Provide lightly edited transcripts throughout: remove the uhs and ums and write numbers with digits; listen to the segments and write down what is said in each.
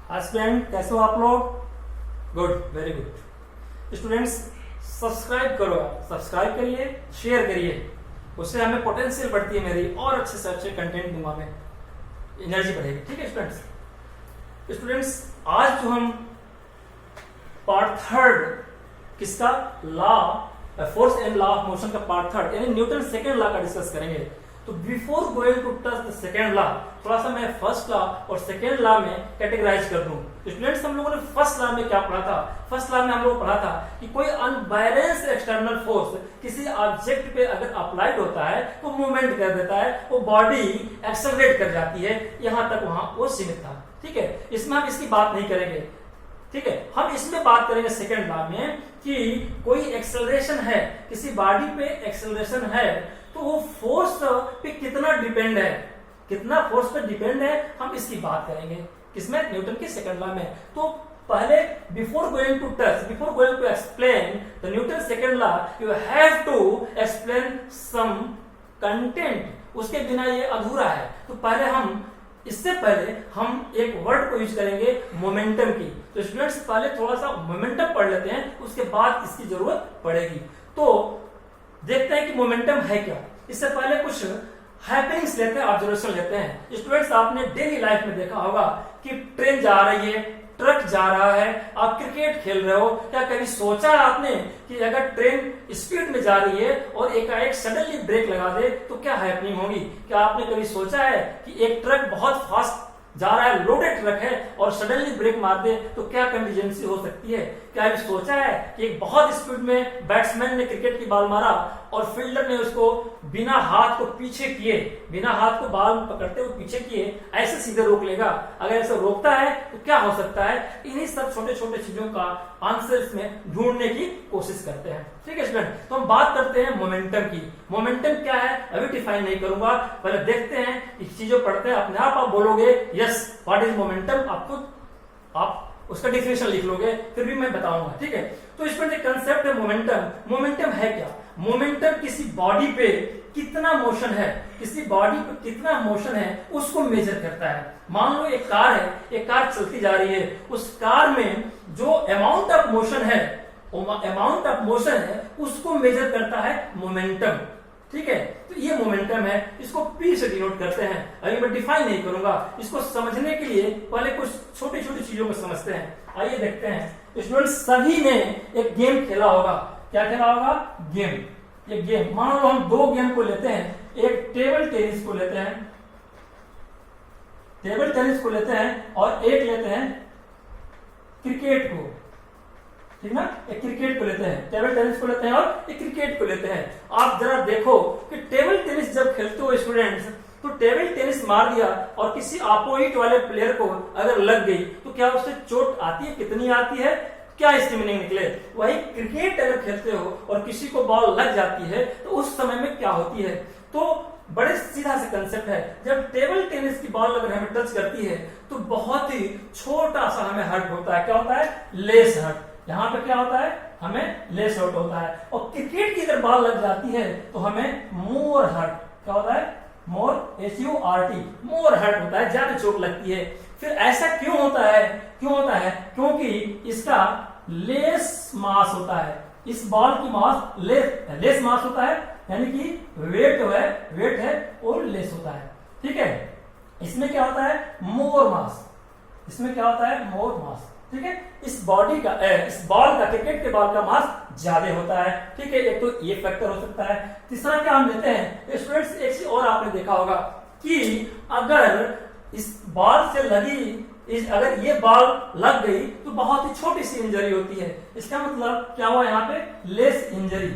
Student कैसे हो आप लोग? Good, very good. Students subscribe करो, सब्सक्राइब करिए, शेयर करिए, उससे हमें पोटेंशियल बढ़ती है मेरी, और अच्छे से अच्छे कंटेंट दूंगा मैं, एनर्जी बढ़ेगी। ठीक है स्टूडेंट्स, आज जो हम पार्ट थर्ड किसका law, force and law of motion का पार्ट थर्ड यानी न्यूटन सेकेंड लॉ का डिस्कस करेंगे। तो before going to touch the second law, थोड़ा सा मैं फर्स्ट लॉ और सेकेंड लॉ में कैटेगराइज कर दूं। स्टूडेंट्स, हम लोगों ने फर्स्ट लॉ में क्या पढ़ा था? फर्स्ट लॉ में हम लोग पढ़ा था कि कोई अनबैलेंस्ड एक्सटर्नल फोर्स किसी ऑब्जेक्ट पे अगर अप्लाइड होता है तो मूवमेंट कर देता है, वो बॉडी एक्सेलरेट कर जाती है, यहां तक वहां वो सीमित था। ठीक है, इसमें हम इसकी बात नहीं करेंगे। ठीक है, हम इसमें बात करेंगे सेकेंड लॉ में कि कोई एक्सेलरेशन है, किसी बॉडी पे एक्सेलरेशन है तो वो फोर्स पे कितना डिपेंड है, कितना फोर्स पे डिपेंड है, हम इसकी बात करेंगे। किसमें? न्यूटन के सेकंड लॉ में। तो पहले before going to touch, before going to explain the Newton second law, you have to explain some content. उसके बिना ये अधूरा है। तो इससे पहले हम एक वर्ड को यूज करेंगे मोमेंटम की। तो स्टूडेंट्स पहले थोड़ा सा मोमेंटम पढ़ लेते हैं, उसके बाद इसकी जरूरत पड़ेगी। तो देखते हैं कि मोमेंटम है क्या। इससे पहले कुछ हैपनिंग्स लेते हैं, ऑब्जर्वेशन लेते हैं। स्टूडेंट्स, आपने डेली लाइफ में देखा होगा कि ट्रेन जा रही है, ट्रक जा रहा है, आप क्रिकेट खेल रहे हो। क्या कभी सोचा है आपने कि अगर ट्रेन स्पीड में जा रही है और एकाएक सडनली ब्रेक लगा दे तो क्या हैपनिंग होगी? क्या आपने कभी सोचा है कि एक ट्रक बहुत फास्ट जा रहा है, लोडेड ट्रक है, और सडनली ब्रेक मार दे तो क्या कंटीजेंसी हो सकती है? क्या अभी सोचा है कि एक बहुत स्पीड में बैट्समैन ने क्रिकेट की बॉल मारा और फील्डर ने उसको बिना हाथ को पीछे किए, बिना हाथ को बॉल पकड़ते हुए पीछे किए, ऐसे सीधे रोक लेगा? अगर ऐसे रोकता है तो क्या हो सकता है? इन्हीं सब छोटे छोटे चीजों का आंसर इसमें ढूंढने की कोशिश करते हैं। ठीक है स्टूडेंट, तो हम बात करते हैं मोमेंटम की। मोमेंटम क्या है अभी डिफाइन नहीं करूंगा, पहले देखते हैं, इस चीजों पढ़ते हैं, अपने आप बोलोगे यस व्हाट इज मोमेंटम, आप उसका डिफिनेशन लिख लोगे, फिर भी मैं बताऊंगा। ठीक है, तो इसमें जो कंसेप्ट है मोमेंटम, मोमेंटम है क्या? मोमेंटम किसी बॉडी पे कितना मोशन है, किसी बॉडी पे कितना मोशन है उसको मेजर करता है। मान लो एक कार है, एक कार चलती जा रही है, उस कार में जो अमाउंट ऑफ मोशन है उसको मेजर करता है मोमेंटम। ठीक है, तो ये मोमेंटम है, इसको P से डिनोट करते हैं। अभी मैं डिफाइन नहीं करूंगा, इसको समझने के लिए पहले कुछ छोटी छोटी चीजों को समझते हैं। आइए देखते हैं। स्टूडेंट, सभी ने एक गेम खेला होगा। क्या खेला होगा? गेम। एक गेम, मान लो हम दो गेम को लेते हैं, एक टेबल टेनिस को लेते हैं, और एक लेते हैं क्रिकेट को। ठीक ना, एक क्रिकेट को लेते हैं, टेबल टेनिस को लेते हैं और एक क्रिकेट को लेते हैं। आप जरा देखो कि टेबल टेनिस जब खेलते हो स्टूडेंट्स, तो टेबल टेनिस मार दिया और किसी अपोजिट वाले प्लेयर को अगर लग गई तो क्या उससे चोट आती है? कितनी आती है? क्या इसकी मीनिंग निकले? वही क्रिकेट अगर खेलते हो और किसी को बॉल लग जाती है तो उस समय में क्या होती है? तो बड़े सीधा सा कंसेप्ट है, जब टेबल टेनिस की बॉल अगर हमें टच करती है तो बहुत ही छोटा सा हमें हर्ट होता है। क्या होता है? Less hurt. यहाँ पे क्या होता है? हमें लेस हर्ट होता है। और क्रिकेट की अगर बॉल लग जाती है तो हमें मोर हर्ट, क्या होता है? मोर, HURT, मोर हर्ट होता है, ज्यादा चोट लगती है। फिर ऐसा क्यों होता है? क्योंकि इसका लेस मास होता है, इस बॉल की मास लेस मास होता है, यानी कि वेट है और लेस होता है। ठीक है, इसमें क्या होता है? मोर मास। इसमें क्या होता है? मोर मास। ठीक है, इस बॉल का, क्रिकेट के बॉल का मास ज्यादा होता है। ठीक है, एक तो ये फैक्टर हो सकता है। तीसरा क्या हम लेते हैं स्टूडेंट्स, एक चीज और आपने देखा होगा कि अगर इस बॉल से अगर ये बॉल लग गई तो बहुत ही छोटी सी इंजरी होती है। इसका मतलब क्या हुआ? यहाँ पे लेस इंजरी,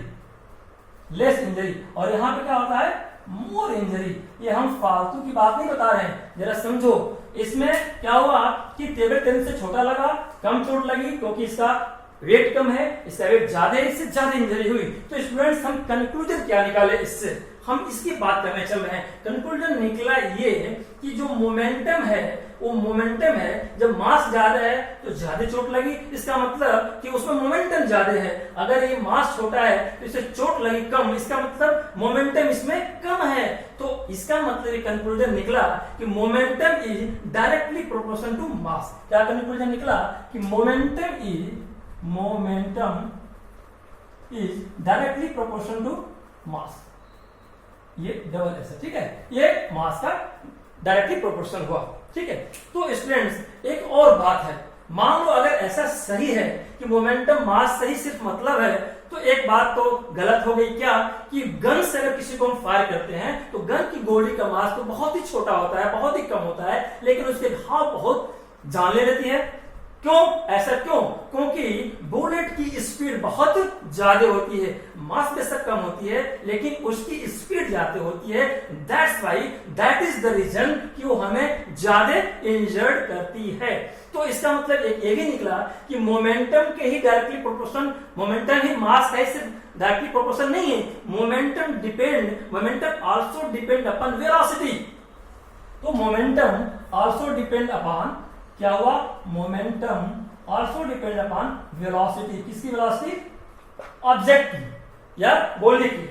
और यहाँ पे क्या होता है? मोर इंजरी। ये हम फालतू की बात नहीं बता रहे हैं, जरा समझो। इसमें क्या हुआ कि टेबल टेनिस से छोटा लगा, कम चोट लगी क्योंकि इसका वेट कम है, इसका वेट ज्यादा है, इससे ज्यादा इंजरी हुई। तो स्टूडेंट्स, हम कंक्लूजन क्या निकाले इससे? हम इसकी बात करने चल रहे हैं। कंक्लूजन निकला ये कि जो मोमेंटम है वो मोमेंटम है, जब मास ज्यादा है तो ज्यादा चोट लगी, इसका मतलब कि उसमें मोमेंटम ज्यादा है। अगर ये मास छोटा है तो इसे चोट लगी कम, इसका मतलब मोमेंटम इसमें कम है। तो इसका मतलब ये कंक्लूजन निकला कि momentum is directly proportional to mass. क्या कंक्लूजन निकला कि momentum is directly proportional to mass. ये डबल ऐसा, ठीक है, ये मास का डायरेक्टली प्रोपोर्शनल हुआ, ठीक है। तो स्टूडेंट्स एक और बात है, मान लो अगर ऐसा सही है कि मोमेंटम मास सही सिर्फ मतलब है, तो एक बात तो गलत हो गई क्या कि गन से अगर किसी को हम फायर करते हैं तो गन की गोली का मास तो बहुत ही छोटा होता है, बहुत ही कम होता है, लेकिन उसके घाव बहुत जानले रहती है। क्यों ऐसा क्यों? क्योंकि बुलेट की स्पीड बहुत ज्यादा होती है, मास बेशक कम होती है लेकिन उसकी स्पीड ज्यादा होती है। That's why, that is the reason कि वो हमें ज्यादा इंजर्ड करती है। तो इसका मतलब एक ये भी निकला कि मोमेंटम के ही डायरेक्टली प्रोपोर्शन, मोमेंटम ही मास का ही सिर्फ डायरेक्टली प्रोपोर्शन नहीं है, momentum also depend upon velocity. तो मोमेंटम आल्सो डिपेंड अपॉन क्या हुआ, momentum also depend upon velocity. किसकी वेलोसिटी? ऑब्जेक्ट की या बॉडी की,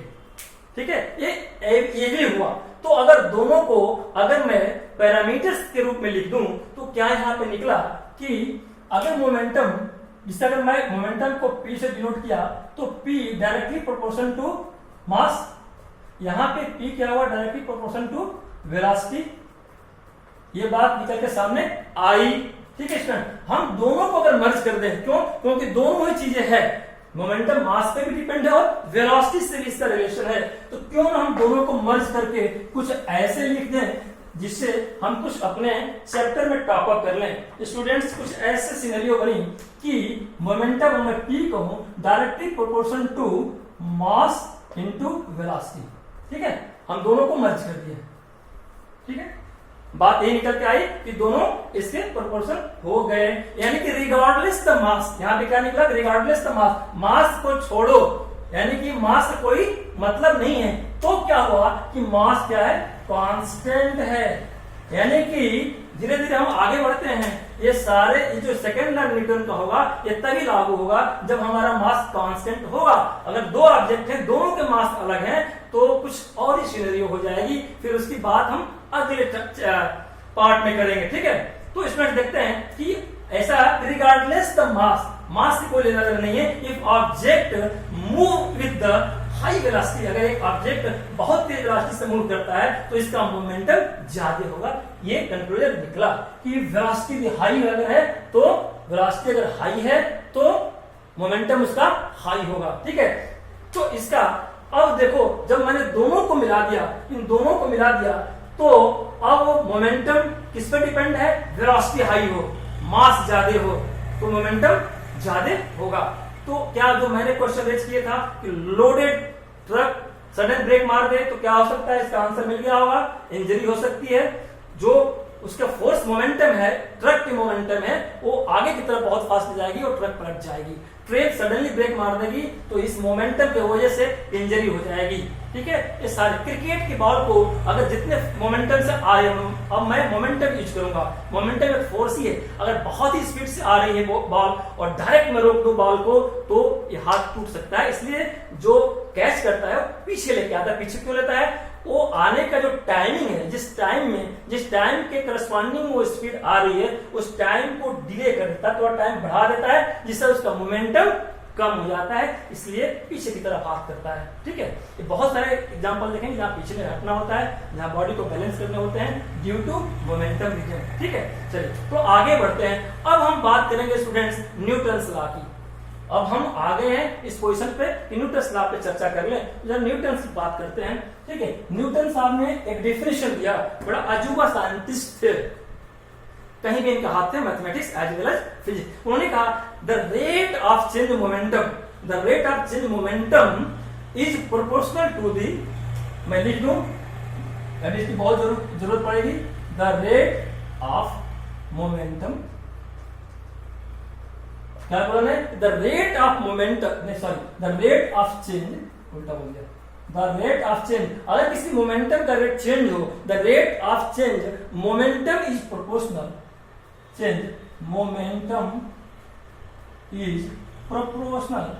ठीक है, ये भी हुआ। तो अगर दोनों को अगर मैं पैरामीटर्स के रूप में लिख दूं तो क्या यहां पे निकला कि अगर मोमेंटम, जिससे अगर मैं मोमेंटम को P से डिनोट किया तो P directly proportional to mass, यहां पे P क्या हुआ, डायरेक्टली प्रोपोर्शनल टू वेलोसिटी। ये बात निकल के सामने आई, ठीक है स्टूडेंट। हम दोनों को अगर मर्ज कर दें, क्यों? क्योंकि दोनों ही चीजें हैं, मोमेंटम मास पे भी डिपेंड है और वेलोसिटी से भी इसका रिलेशन है। तो क्यों ना हम दोनों को मर्ज करके कुछ ऐसे लिख दें जिससे हम कुछ अपने चैप्टर में टॉप अप कर लें। स्टूडेंट्स कुछ ऐसे सिनेरियो बनी कि मोमेंटम मैं P कहूं directly proportional to mass into velocity, ठीक है, हम दोनों को मर्ज कर दिए, ठीक है। बात ये निकल के आई कि दोनों इसके प्रोपोर्शनल हो गए, यानी कि रिगार्डलेस द मास, यहां पे क्या निकला, रिगार्डलेस द मास, मास को छोड़ो, यानी कि मास का कोई मतलब नहीं है। तो क्या हुआ कि मास क्या है, कांस्टेंट है। यानी कि धीरे धीरे हम आगे बढ़ते हैं, ये सारे ये जो सेकेंड लॉ न्यूटन का होगा ये तभी लागू होगा जब हमारा मास कांस्टेंट होगा। अगर दो ऑब्जेक्ट हैं, दोनों के मास अलग हैं, तो कुछ और ही सिनेरियो हो जाएगी, फिर उसकी बात हम अगले पार्ट में करेंगे, ठीक है। तो इसमें देखते हैं कि ऐसा रिगार्डलेस द मास, मास से कोई लेना देना नहीं है। If object move with the high velocity, अगर एक ऑब्जेक्ट बहुत तेज वेलोसिटी से मूव करता है तो इसका मोमेंटम ज्यादा होगा। ये कंक्लूजन निकला कि वेलोसिटी हाई अगर है तो वेलोसिटी अगर हाई है तो मोमेंटम उसका हाई होगा, ठीक है। तो इसका अब देखो, जब मैंने दोनों को मिला दिया, इन दोनों को मिला दिया, तो अब मोमेंटम किस पे डिपेंड है, वेलोसिटी हाई हो, मास ज्यादा हो तो मोमेंटम ज्यादा होगा। तो क्या जो मैंने क्वेश्चन रेज किया था कि लोडेड ट्रक सडन ब्रेक मार दे तो क्या हो सकता है, इसका आंसर मिल गया होगा, इंजरी हो सकती है। जो उसका फोर्स मोमेंटम है, ट्रक की मोमेंटम है, वो आगे की तरफ बहुत फास्ट जाएगी और ट्रक पलट जाएगी। ट्रेन सडनली ब्रेक मार देगी तो इस मोमेंटम की वजह से इंजरी हो जाएगी, ठीक है। ये सारे क्रिकेट की बॉल को अगर जितने मोमेंटम से आ रहे, अब मैं मोमेंटम यूज करूंगा, मोमेंटम एक फोर्स ही है, अगर बहुत ही स्पीड से आ रही है बॉल और डायरेक्ट मैं रोक दूं बॉल को तो ये हाथ टूट सकता है। इसलिए जो कैच करता है वो पीछे लेके आता है। पीछे क्यों लेता है, वो आने का जो टाइमिंग है, जिस टाइम के करस्पॉन्डिंग वो स्पीड आ रही है उस टाइम को डिले कर देता है, तो टाइम बढ़ा देता है जिससे उसका मोमेंटम कम हो जाता है, इसलिए पीछे की तरफ हाथ करता है, ठीक है। ये बहुत सारे एग्जांपल देखेंगे जहां पीछे में हटना होता है, जहां बॉडी को बैलेंस करने होते हैं ड्यू टू मोमेंटम रीजन, ठीक है। चलिए तो आगे बढ़ते हैं। अब हम बात करेंगे स्टूडेंट्स न्यूटन्स लॉ की। अब हम आ गए हैं इस पोजीशन पे, न्यूटन्स लॉ पे चर्चा कर लें। जब न्यूटन्स की बात करते हैं, ठीक है, न्यूटन साहब ने एक डेफिनेशन दिया, बड़ा अजूबा साइंटिस्ट थे, कहीं भी इनका हाथ थे mathematics as well as physics. उन्होंने कहा the rate of change momentum is proportional to the, मैं लिख दूं, इसकी बहुत जरूरत पड़ेगी, द रेट ऑफ मोमेंटम, क्या बोला है, द रेट ऑफ मोमेंटम, नहीं sorry, the rate of change, उल्टा बोल दिया, द रेट ऑफ चेंज, अगर किसी मोमेंटम का रेट चेंज हो, the rate of change momentum is proportional, change momentum is proportional.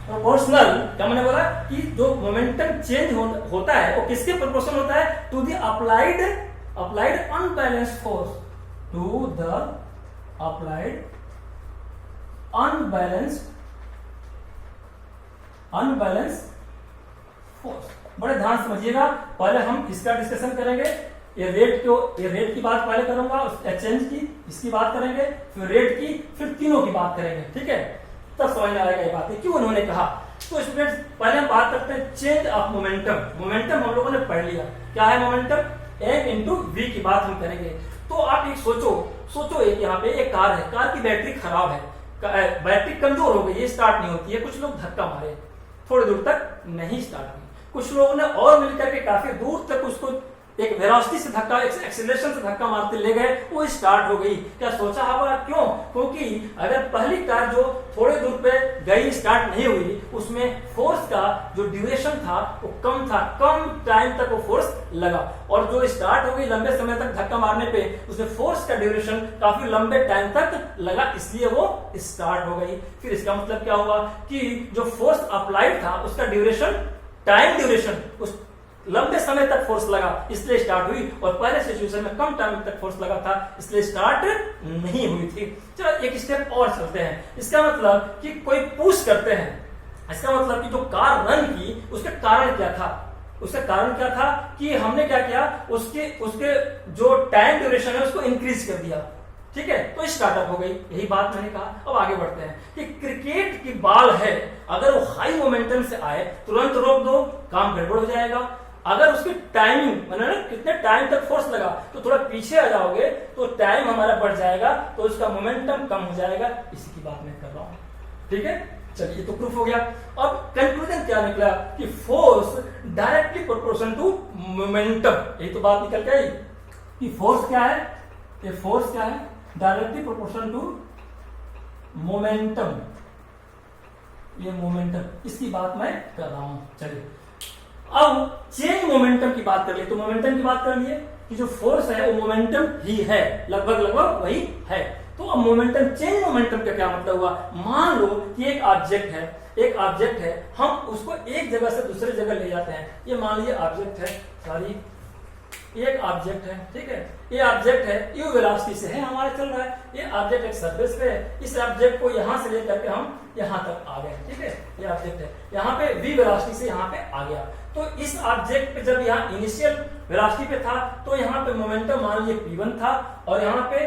Proportional क्या मैंने बोला कि जो मोमेंटम चेंज होता है वो किसके प्रोपोर्शनल होता है, to the applied unbalanced force, to the applied unbalanced force. बड़े ध्यान समझिएगा, पहले हम इसका डिस्कशन करेंगे, ये रेट की बात पहले करूंगा, एक्सचेंज की इसकी बात करेंगे, फिर रेट की, फिर तीनों की बात करेंगे, ठीक है, तब समझ में आएगा ये बात क्यों उन्होंने कहा। तो स्टूडेंट्स पहले हम बात करते हैं चेंज ऑफ मोमेंटम। मोमेंटम हम लोगों ने पढ़ लिया, क्या है मोमेंटम, m इंटू वी की बात हम करेंगे। तो आप एक सोचो एक यहाँ पे एक कार है, कार की बैटरी खराब है, बैटरी कमजोर हो गई, ये स्टार्ट नहीं होती है, कुछ लोग धक्का मारे, थोड़ी दूर तक नहीं स्टार्ट हुई, कुछ लोगों ने और मिलकर के काफी दूर तक उसको एक वेलोसिटी से धक्का, एक्सीलरेशन से धक्का मारते ले गए, वो स्टार्ट हो गई। क्या सोचा होगा क्यों, क्योंकि अगर पहली कार जो थोड़े दूर पे गई स्टार्ट नहीं हुई, उसमें फोर्स का जो ड्यूरेशन था वो कम था, कम टाइम तक वो फोर्स लगा, और जो स्टार्ट हो गई लंबे समय तक धक्का मारने पे उसमें फोर्स का ड्यूरेशन काफी लंबे टाइम तक लगा, इसलिए वो स्टार्ट हो गई। फिर इसका मतलब क्या हुआ कि जो फोर्स अप्लाइड था उसका ड्यूरेशन, टाइम ड्यूरेशन, उस लंबे समय तक फोर्स लगा इसलिए स्टार्ट हुई, और पहले सिचुएशन में कम टाइम तक फोर्स लगा था इसलिए स्टार्ट नहीं हुई थी। चलो एक स्टेप और चलते हैं। इसका मतलब कि कोई पुश करते हैं, इसका मतलब कि जो कार रन की उसका कारण क्या था, उसका कारण क्या था कि हमने क्या किया, उसके जो टाइम ड्यूरेशन है उसको इंक्रीज कर दिया, ठीक है, तो स्टार्टअप हो गई, यही बात मैंने कहा। अब आगे बढ़ते हैं कि क्रिकेट की बॉल है, अगर वो हाई मोमेंटम से आए तुरंत रोक दो, काम गड़बड़ हो जाएगा। अगर उसकी टाइमिंग मैंने कितने टाइम तक फोर्स लगा तो थोड़ा पीछे आ जाओगे तो टाइम हमारा बढ़ जाएगा, तो उसका मोमेंटम कम हो जाएगा, इसी की बात मैं कर रहा हूं, ठीक है। चलिए तो प्रूफ हो गया। अब कंक्लूजन क्या निकला कि force directly proportional to momentum, यही तो बात निकल गई कि फोर्स क्या है, ये फोर्स क्या है, डायरेक्टली प्रोपोर्शनल टू मोमेंटम, ये मोमेंटम, इसकी बात मैं कर रहा हूं। चलिए अब चेंज मोमेंटम की बात कर लिए, तो मोमेंटम की बात कर लिए कि जो फोर्स है वो मोमेंटम ही है, लगभग वही है। तो अब मोमेंटम, चेंज मोमेंटम का क्या मतलब हुआ, मान लो कि एक ऑब्जेक्ट है, हम उसको एक जगह से दूसरे जगह ले जाते हैं, ये मान लीजिए ऑब्जेक्ट है, सॉरी एक ऑब्जेक्ट है, ठीक है, ये ऑब्जेक्ट है, यू वेलोसिटी से है हमारा चल रहा है, ये ऑब्जेक्ट एक सरफेस पे है, इस ऑब्जेक्ट को यहां से लेकर के हम यहां तक आ गए, ठीक है, ये ऑब्जेक्ट है, यहाँ पे v वेलोसिटी से यहाँ पे आ गया। तो इस ऑब्जेक्ट पे जब यहाँ इनिशियल वेलोसिटी पे था तो यहाँ पे मोमेंटम मान लीजिए p1 था और यहाँ पे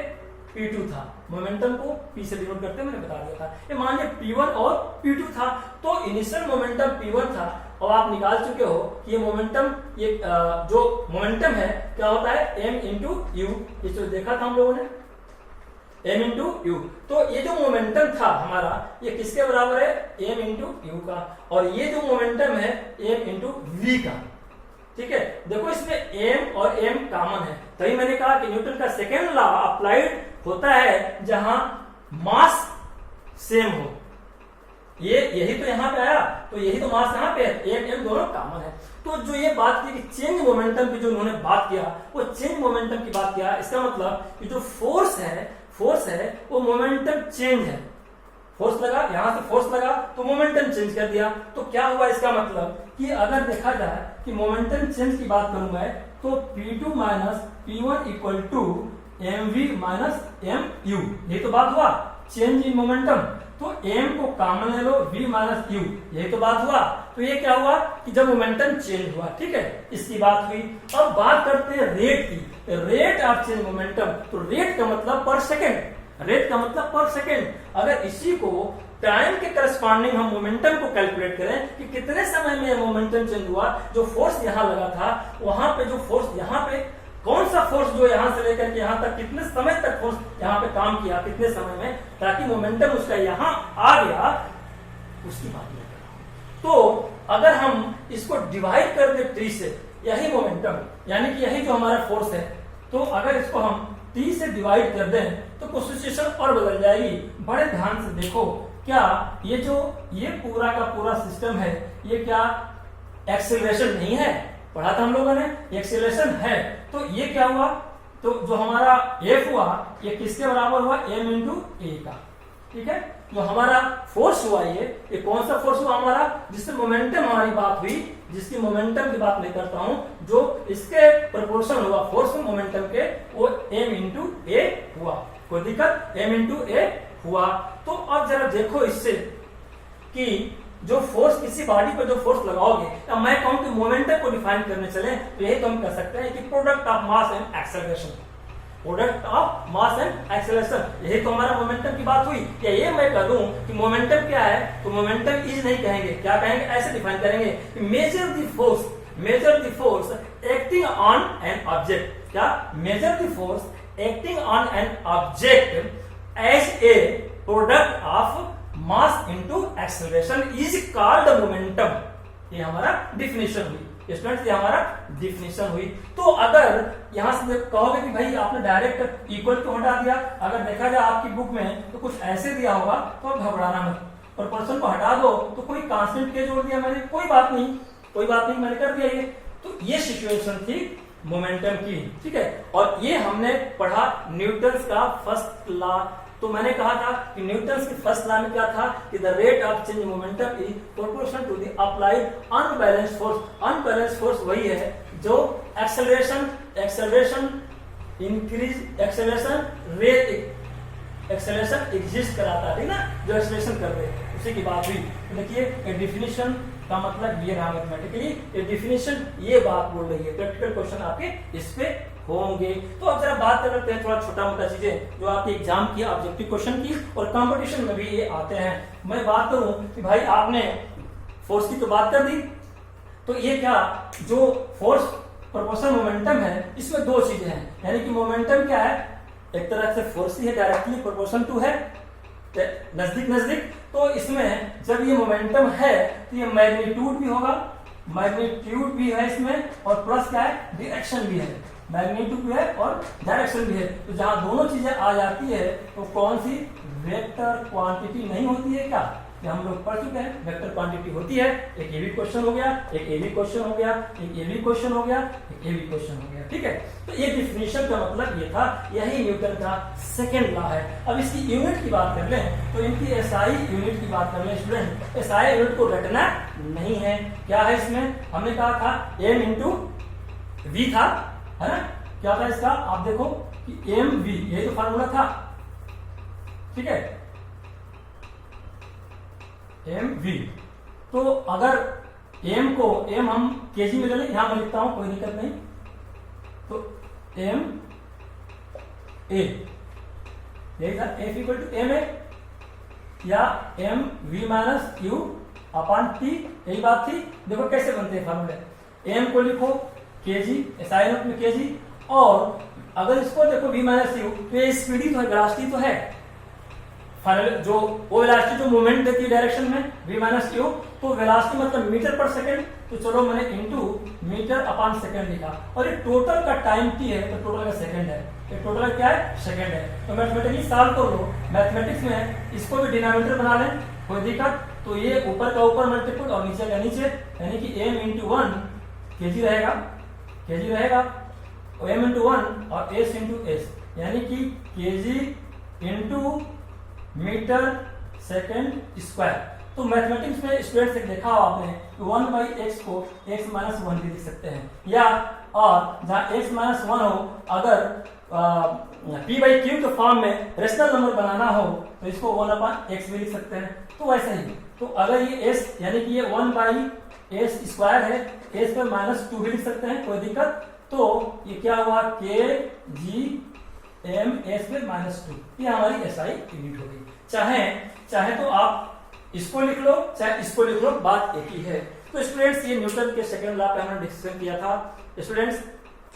p2 था, मोमेंटम को p से डिनोट करते मैंने बता दिया था, ये मान लीजिए p1 और p2 था, तो इनिशियल मोमेंटम p1 था, और आप निकाल चुके हो कि ये मोमेंटम, ये जो मोमेंटम है क्या होता है m इंटू यू, ये जो देखा था हम लोगों ने m इंटू यू। तो ये जो मोमेंटम था हमारा ये किसके बराबर है, m इंटू यू का, और ये जो मोमेंटम है m इंटू वी का, ठीक है। देखो इसमें m और m कॉमन है, तभी मैंने कहा कि न्यूटन का सेकेंड लॉ अप्लाइड होता है जहां मास सेम हो, ये यही तो यहाँ पे आया, तो यही तो मास यहाँ पे है, m दोनों कॉमन है। तो जो ये बात की कि चेंज मोमेंटम की जो उन्होंने बात किया वो चेंज मोमेंटम की बात किया, इसका मतलब कि जो फोर्स है वो मोमेंटम चेंज है, फोर्स लगा, यहां से फोर्स लगा तो मोमेंटम चेंज कर दिया। तो क्या हुआ इसका मतलब कि अगर देखा जाए कि मोमेंटम चेंज की बात करूं मैं तो P2 minus P1 equal to mv minus mu, ये तो बात हुआ चेंज इन मोमेंटम। तो m को कॉमन ले लो, v माइनस u, यही तो बात हुआ। तो ये क्या हुआ कि जब मोमेंटम चेंज हुआ, ठीक है, इसकी बात हुई। अब बात करते हैं रेट की, रेट ऑफ चेंज मोमेंटम। तो रेट का मतलब पर सेकेंड, रेट का मतलब पर सेकेंड। अगर इसी को टाइम के करस्पॉन्डिंग हम मोमेंटम को कैलकुलेट करें कि कितने समय में मोमेंटम चेंज हुआ, जो फोर्स यहाँ लगा था वहां पे जो फोर्स यहाँ पे, कौन सा फोर्स जो यहां से लेकर के यहां तक कितने समय तक फोर्स यहाँ पे काम किया, कितने समय में, ताकि मोमेंटम उसका यहाँ आ गया, उसकी बात नहीं कर रहा हूं। तो अगर हम इसको डिवाइड कर दे t से, यही मोमेंटम यानी कि यही जो हमारा फोर्स है, तो अगर इसको हम t से डिवाइड कर दें तो कुछ सिचुएशन और बदल जाएगी। बड़े ध्यान से देखो क्या ये पूरा का पूरा सिस्टम है, ये क्या एक्सेलरेशन नहीं है? पढ़ा था हम लोगों ने, एक्सेलरेशन है। तो ये क्या हुआ, तो जो हमारा F हुआ ये किसके बराबर हुआ, m इंटू ए का। ठीक है, जो हमारा फोर्स हुआ ये कौन सा फोर्स हुआ हमारा, जिससे मोमेंटम हमारी बात हुई, जिसकी मोमेंटम की बात मैं करता हूं, जो इसके प्रोपोर्शन हुआ फोर्स में मोमेंटम के, वो m इंटू ए हुआ। कोई दिक्कत, m इंटू ए हुआ। तो अब जरा देखो इससे कि जो फोर्स किसी बॉडी पर जो फोर्स लगाओगे, अब मैं कहूं कि मोमेंटम को डिफाइन करने चले तो यही तो हम कर सकते हैं कि product of mass and acceleration, product of mass and acceleration, यही तो हमारा मोमेंटम की बात हुई। या ये मैं कह दूं कि मोमेंटम क्या है, तो मोमेंटम इज नहीं कहेंगे, क्या कहेंगे, ऐसे डिफाइन करेंगे कि measure the force acting on an object. क्या, measure the force acting on an object as a product of mass into acceleration is called momentum. ये हमारा डिफिनेशन हुई स्टूडेंट्स, ये हमारा डिफिनेशन हुई। तो अगर यहां से कहोगे कि भाई आपने डायरेक्ट इक्वल टू हटा दिया, अगर देखा जाए आपकी बुक में तो कुछ ऐसे दिया होगा तो घबराना मत, प्रोपोर्शन को हटा दो तो कोई कांस्टेंट के जोड़ दिया मैंने, कोई बात नहीं मैंने कर दिया ये। तो ये सिचुएशन थी मोमेंटम की। ठीक है, और ये हमने पढ़ा न्यूटन का फर्स्ट लॉ। तो मैंने कहा था कि न्यूटन की फर्स्ट लॉ में क्या था कि the rate of change momentum is proportional to the applied unbalanced force. Unbalanced force वही है जो एक्सेलरेशन इंक्रीज एक्सेलरेशन एग्जिस्ट कराता है ना, जो एक्सेलरेशन कर रहे हैं उसी की बात हुई। तो देखिए डिफिनेशन का मतलब ये रहा मैथमेटिकली, ये डिफिनेशन ये बात बोल रही है। प्रैक्टिकल क्वेश्चन आपके इस पे होंगे। तो अब जरा बात कर लेते हैं थोड़ा छोटा मोटा चीजें जो आपके एग्जाम की ऑब्जेक्टिव क्वेश्चन की और कंपटीशन में भी ये आते हैं। मैं बात करूं कि भाई आपने फोर्स की तो बात कर दी, तो ये क्या जो फोर्स प्रोपोर्शनल मोमेंटम है इसमें दो चीजें हैं, यानी कि मोमेंटम क्या है, एक तरह से फोर्स ही है, डायरेक्टली प्रोपोर्शनल टू है, नजदीक। तो इसमें जब ये मोमेंटम है तो ये मैग्नीट्यूड भी होगा, मैग्नीट्यूड भी है इसमें, और प्लस क्या है, डायरेक्शन भी है, मैग्नीट्यूड भी है और डायरेक्शन भी है। तो जहां दोनों चीजें आ जाती है तो कौन सी, वेक्टर क्वांटिटी नहीं होती है क्या, ये हम लोग पढ़ चुके हैं, वेक्टर क्वांटिटी होती है। एक ये भी क्वेश्चन हो गया, एक ये भी क्वेश्चन हो गया, एक ये भी क्वेश्चन हो गया, एक ये भी क्वेश्चन हो गया। ठीक है, तो ये डिफिनेशन का मतलब ये था, यही न्यूटन का सेकंड लॉ है। अब इसकी यूनिट की बात कर लें तो इनकी एसआई यूनिट की बात कर लें स्टूडेंट, एसआई यूनिट को रटना नहीं है। क्या है इसमें, हमने कहा था एम इंटू वी था, है ना, क्या था इसका, आप देखो कि एम वी, यही तो फार्मूला था। ठीक है, एम वी। तो अगर एम को, एम हम केजी में ले लें, यहां मैं लिखता हूं, कोई दिक्कत नहीं। तो एम ए, यही था, F equal to M A या M V minus Q upon T, यही बात थी। देखो कैसे बनते हैं फार्मूले, एम को लिखो केजी, एसआई नॉट में केजी, और अगर इसको देखो वी माइनस यू, तो ये स्पीडी तो है, वेलोसिटी तो है, जो वो वेलोसिटी जो मूवमेंट देती है डायरेक्शन में, v माइनस क्यू, तो वेलोसिटी मतलब मीटर पर सेकंड, तो चलो मैंने इनटू मीटर अपॉन सेकंड लिखा, और ये टोटल का टाइम t है, तो टोटल का सेकंड है, ये टोटल क्या है, सेकंड है। तो मैथमेटिक्स सॉल्व कर लो, मैथमेटिक्स में इसको भी डिनोमिनेटर बना लें, कोई दिक्कत, तो ये ऊपर का ऊपर मल्टीपल और नीचे का नीचे, यानी कि m इंटू 1 केजी रहेगा, और m इंटू 1 और s इंटू s, यानी कि KG into metre second square. तो मैथमेटिक्स में स्टूडेंट से देखा हो आपने 1/x को x माइनस 1 भी लिख सकते हैं, या और जहां x माइनस 1 हो, अगर p/q के फॉर्म में रेशनल नंबर बनाना हो तो इसको 1/x भी लिख सकते हैं। तो वैसे ही, तो अगर ये s यानी कि ये 1/s स्क्वायर है, s पर माइनस 2 भी लिख सकते हैं, कोई दिक्कत। तो ये क्या हुआ, kg m s पे माइनस 2, ये हमारी एसआई यूनिट हो गई। चाहे तो आप इसको लिख लो, चाहे इसको लिख लो, बात एक ही है। तो स्टूडेंट्स ये न्यूटन के सेकंड लॉ पे हमने डिस्कशन किया था। स्टूडेंट्स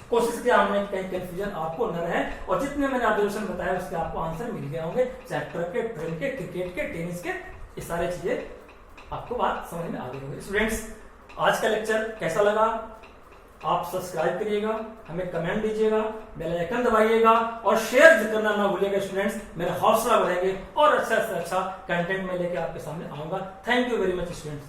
कोशिश किया हमने कहीं कंफ्यूजन आपको न रहे, और जितने मैंने ऑब्जर्वेशन बताया उसके आपको आंसर मिल गए होंगे, चाहे ट्रक के, ट्रेन के, क्रिकेट के, टेनिस के, ये सारी चीजें आपको बात समझ में आ गई होगी। स्टूडेंट्स आज का लेक्चर कैसा लगा आप सब्सक्राइब करिएगा, हमें कमेंट दीजिएगा, बेल आइकन दबाइएगा और शेयर करना ना भूलिएगा स्टूडेंट्स। मेरा हौसला बढ़ाएंगे और अच्छा से अच्छा कंटेंट में लेके आपके सामने आऊंगा। Thank you very much students.